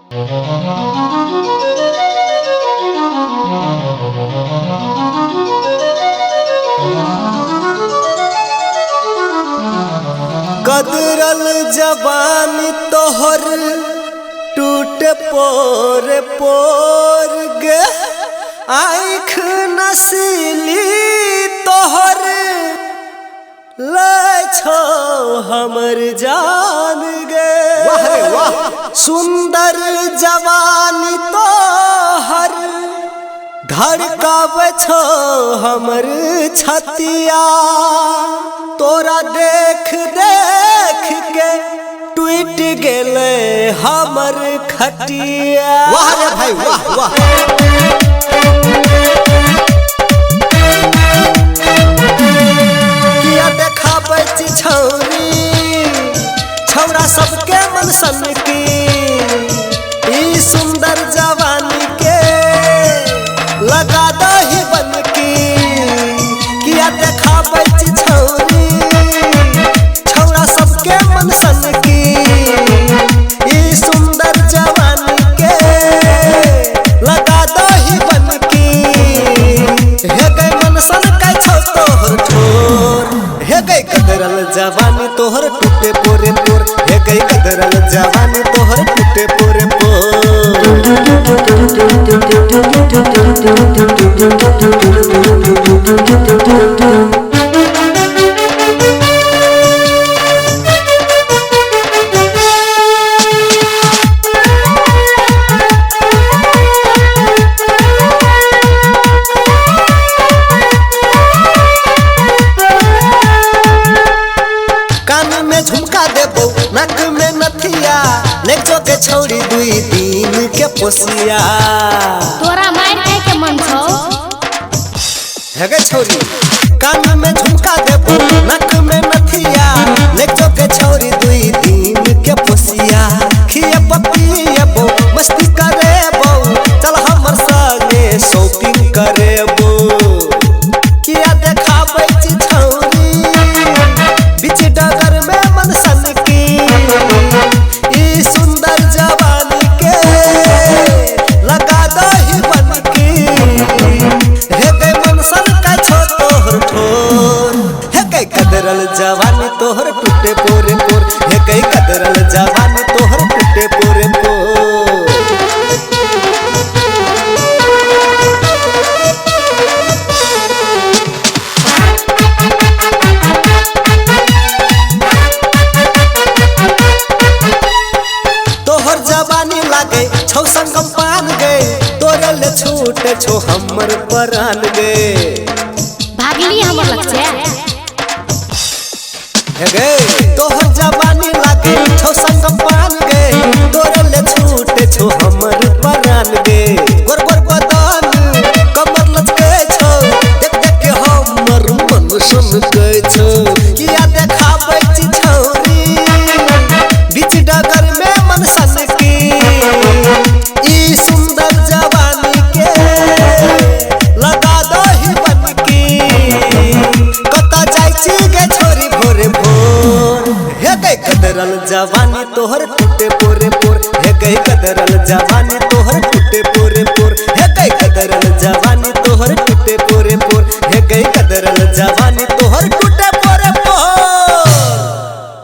कदरल जवानी तोहर टूटे पोर पोर गे, आँख नसीली तोहर ले छो हमर जान गे। वाह रे वाह, सुंदर जवानी तोहर धड़कावे छो हमर छतिया, तोरा देख देख के टूट गेले हमर खटिया। वाह रे भाई वाह वाह। किया देखाबै छी छौरी छौरा सबके मन सन की, ई सुंदर जवानी के लगा दही बन की। किया देखाबै छी छौरी छौरा सबके मन सन की, ई सुंदर जवानी के लगा दही बन की। हे गई मन सन का छौ तोहर ठोर, हे गई कदरल जवानी तोहर टूटे पोरे पोर, हे गई कदरल जवानी तोहर टूटे पोरे झुमका देबो नक में नथिया, लेक जो के छौरी दुई दिन के पोसिया। तोरा मार खाए के मन छौ? हे गे छौरी कान में झुमका देबो नक में नथिया, लेक जो के छौरी दुई दिन के पोसिया। खिए पपिएबो मस्ती करेबो, चल हमर संगे शॉपिंग करेबो। किया देखाबै छी छौरी बीच डगर में मन सन की, ई सुंदर जवानी के लगा दही बन की। हे गई मन सन का छो तोहर ठोर, हे गई कदरल जवानी तोहर टूटे पोरे पोर, हे गई कदरल जवानी तोहर टूटे पोरे पोर। तोहर जवानी लागे छौ संगम पान गए, तोरे ले छूटे छो हमर परान गे। भागली हमर लग से हे गे तोहर जवानी लागे छौ संगम पान गए, तोरे ले छूटे छो हमर परान गे। गोर गोर बदन कमर लचके छो, देख देख के हमर मन सन के छो। किया देखाबै छी छौरी बीच डगर में मन सन की, ई सुंदर जवानी के लगा दही बन की। कता जाइ छी गे छोरी भोरे भोर, हे गई कदरल जवानी तोहर टूटे पोरे पोर, हे गई कदरल जवानी तोहर टूटे पोरे।